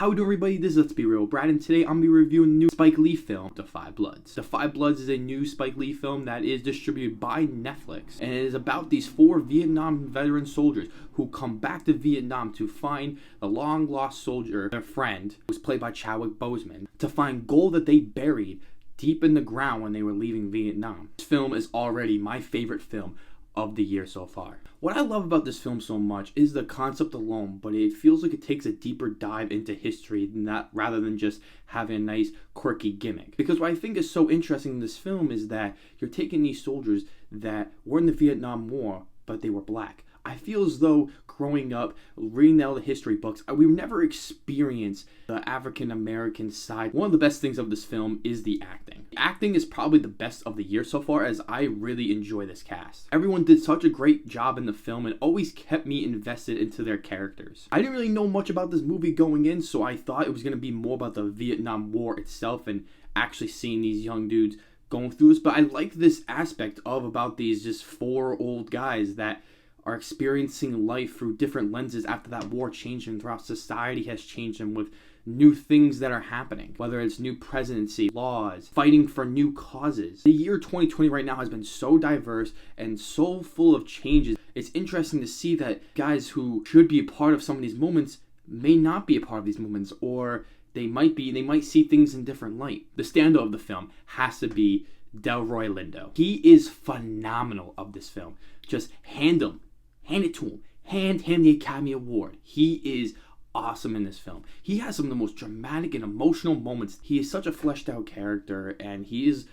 How we doing, everybody? This is Let's Be Real Brad, and today I'm going to be reviewing the new Spike Lee film, Da 5 Bloods. Da 5 Bloods is a new Spike Lee film that is distributed by Netflix, and it is about these 4 Vietnam veteran soldiers who come back to Vietnam to find the long-lost soldier, their friend, who was played by Chadwick Boseman, to find gold that they buried deep in the ground when they were leaving Vietnam. This film is already my favorite film of the year so far. What I love about this film so much is the concept alone, but it feels like it takes a deeper dive into history rather than just having a nice quirky gimmick. Because what I think is so interesting in this film is that you're taking these soldiers that were in the Vietnam War, but they were black. I feel as though growing up, reading all the history books, we never experienced the African American side. One of the best things of this film is the acting. The acting is probably the best of the year so far, as I really enjoy this cast. Everyone did such a great job in the film and always kept me invested into their characters. I didn't really know much about this movie going in, so I thought it was going to be more about the Vietnam War itself and actually seeing these young dudes going through this. But I like this aspect about these just 4 old guys that are experiencing life through different lenses after that war changed them, throughout society has changed them with new things that are happening, whether it's new presidency, laws, fighting for new causes. The year 2020 right now has been so diverse and so full of changes. It's interesting to see that guys who should be a part of some of these moments may not be a part of these moments, or they might see things in different light. The standout of the film has to be Delroy Lindo. He is phenomenal of this film. Just hand it to him. Hand him the Academy Award. He is awesome in this film. He has some of the most dramatic and emotional moments. He is such a fleshed out character, and he is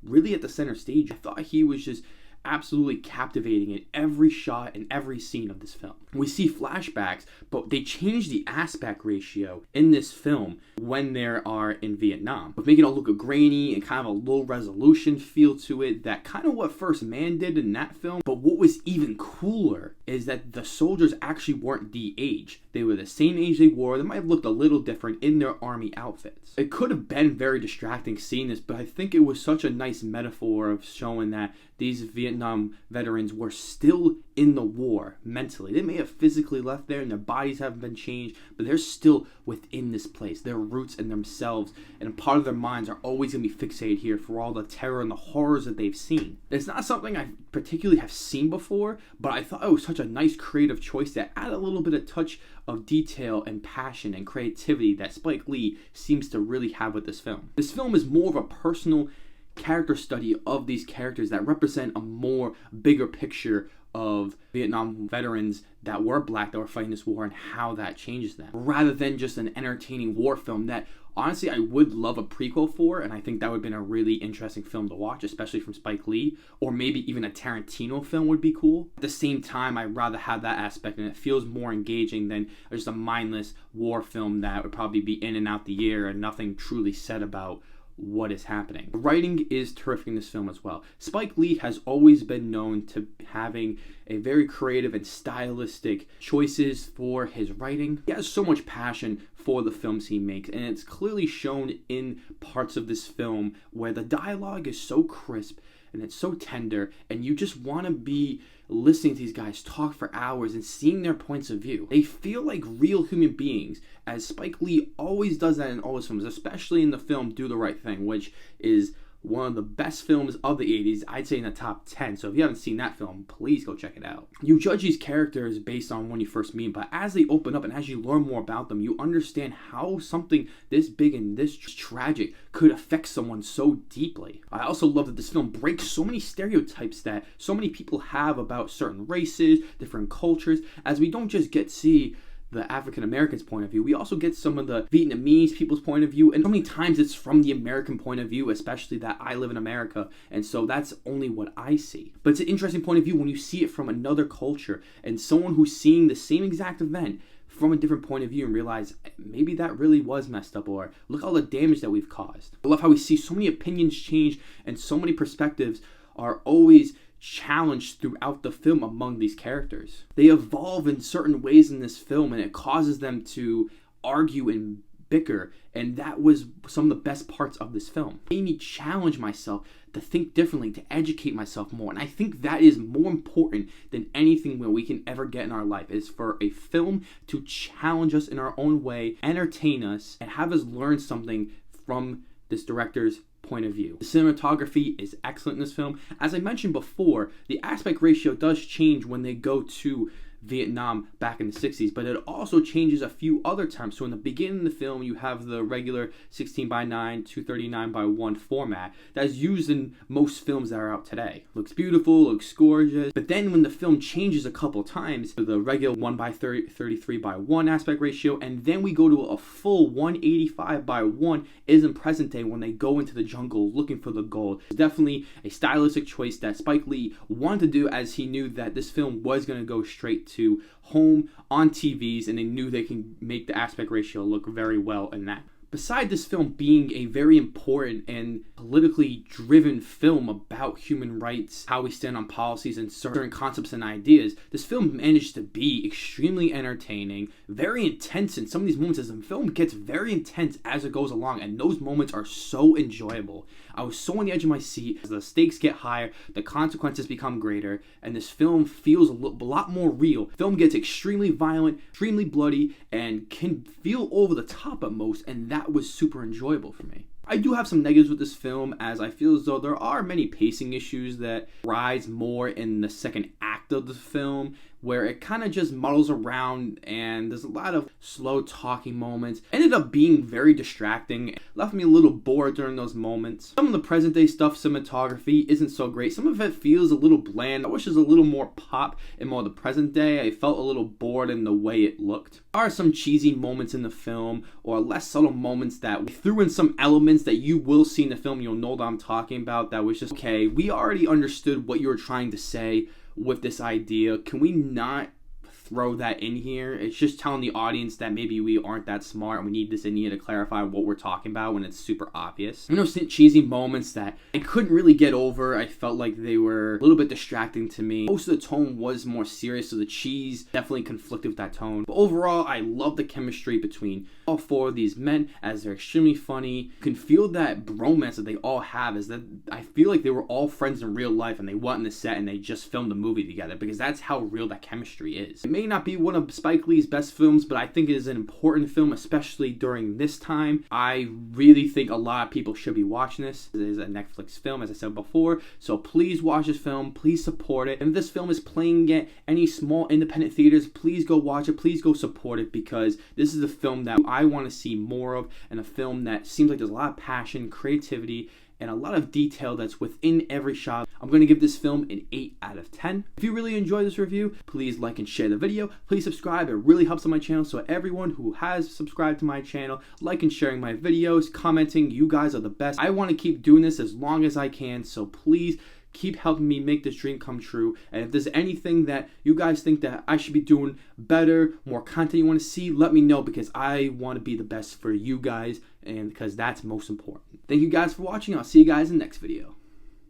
really at the center stage. I thought he was just absolutely captivating in every shot and every scene of this film. We see flashbacks, but they change the aspect ratio in this film when they are in Vietnam, but making it all look grainy and kind of a low resolution feel to it, that kind of what First Man did in that film. But what was even cooler is that the soldiers actually weren't the age. They were the same age they were. They might have looked a little different in their army outfits. It could have been very distracting seeing this, but I think it was such a nice metaphor of showing that these Vietnam veterans were still in the war mentally. They may have physically left there and their bodies haven't been changed, but they're still within this place. Their roots and themselves and a part of their minds are always going to be fixated here for all the terror and the horrors that they've seen. It's not something I particularly have seen before, but I thought it was such a nice creative choice that added a little bit of touch of detail and passion and creativity that Spike Lee seems to really have with this film. This film is more of a personal character study of these characters that represent a more bigger picture of Vietnam veterans that were black, that were fighting this war, and how that changes them, rather than just an entertaining war film that honestly I would love a prequel for, and I think that would have been a really interesting film to watch, especially from Spike Lee, or maybe even a Tarantino film would be cool. At the same time, I'd rather have that aspect, and it feels more engaging than just a mindless war film that would probably be in and out the year and nothing truly said about what is happening. The writing is terrific in this film as well. Spike Lee has always been known to having a very creative and stylistic choices for his writing. He has so much passion for the films he makes, and it's clearly shown in parts of this film where the dialogue is so crisp and it's so tender, and you just want to be listening to these guys talk for hours and seeing their points of view. They feel like real human beings, as Spike Lee always does that in all his films, especially in the film Do the Right Thing, which is one of the best films of the 80s, I'd say in the top 10. So if you haven't seen that film, please go check it out. You judge these characters based on when you first meet them, but as they open up and as you learn more about them, you understand how something this big and this tragic could affect someone so deeply. I also love that this film breaks so many stereotypes that so many people have about certain races, different cultures, as we don't just get to see the African Americans' point of view, we also get some of the Vietnamese people's point of view, and so many times it's from the American point of view, especially that I live in America, and so that's only what I see. But it's an interesting point of view when you see it from another culture, and someone who's seeing the same exact event from a different point of view and realize maybe that really was messed up, or look at all the damage that we've caused. I love how we see so many opinions change and so many perspectives are always challenged throughout the film among these characters. They evolve in certain ways in this film, and it causes them to argue and bicker, and that was some of the best parts of this film. It made me challenge myself to think differently, to educate myself more, and I think that is more important than anything that we can ever get in our life, is for a film to challenge us in our own way, entertain us, and have us learn something from this director's point of view. The cinematography is excellent in this film. As I mentioned before, the aspect ratio does change when they go to Vietnam back in the 60s, but it also changes a few other times. So in the beginning of the film, you have the regular 16:9, 239:1 format that is used in most films that are out today. Looks beautiful, looks gorgeous, but then when the film changes a couple times to the regular 1:33:1 aspect ratio, and then we go to a full 185:1 is in present day when they go into the jungle looking for the gold. It's definitely a stylistic choice that Spike Lee wanted to do, as he knew that this film was going to go straight to home on TVs, and they knew they can make the aspect ratio look very well in that. Beside this film being a very important and politically driven film about human rights, how we stand on policies and certain concepts and ideas, this film managed to be extremely entertaining, very intense in some of these moments. As the film gets very intense as it goes along, and those moments are so enjoyable. I was so on the edge of my seat. As the stakes get higher, the consequences become greater, and this film feels a lot more real. The film gets extremely violent, extremely bloody, and can feel over the top at most, and that was super enjoyable for me. I do have some negatives with this film, as I feel as though there are many pacing issues that rise more in the second act of the film, where it kind of just muddles around and there's a lot of slow talking moments. Ended up being very distracting. Left me a little bored during those moments. Some of the present day stuff, cinematography, isn't so great. Some of it feels a little bland. I wish there's a little more pop in more of the present day. I felt a little bored in the way it looked. There are some cheesy moments in the film, or less subtle moments that we threw in some elements that you will see in the film. You'll know that I'm talking about. That was just, okay, we already understood what you were trying to say with this idea. Can we not throw that in here? It's just telling the audience that maybe we aren't that smart and we need this in here to clarify what we're talking about when it's super obvious. You know, cheesy moments that I couldn't really get over. I felt like they were a little bit distracting to me. Most of the tone was more serious, so the cheese definitely conflicted with that tone. But overall, I love the chemistry between all four of these men, as they're extremely funny. You can feel that bromance that they all have, is that I feel like they were all friends in real life and they went on the set and they just filmed a movie together, because that's how real that chemistry is. It may not be one of Spike Lee's best films, but I think it is an important film, especially during this time. I really think a lot of people should be watching this. It is a Netflix film, as I said before, so please watch this film, please support it. And if this film is playing at any small independent theaters, please go watch it, please go support it, because this is a film that I want to see more of, and a film that seems like there's a lot of passion, creativity, and a lot of detail that's within every shot. I'm going to give this film an 8 out of 10. If you really enjoyed this review, please like and share the video. Please subscribe. It really helps on my channel. So everyone who has subscribed to my channel, like and sharing my videos, commenting, you guys are the best. I want to keep doing this as long as I can. So please keep helping me make this dream come true. And if there's anything that you guys think that I should be doing better, more content you want to see, let me know, because I want to be the best for you guys, and because that's most important. Thank you guys for watching. I'll see you guys in the next video.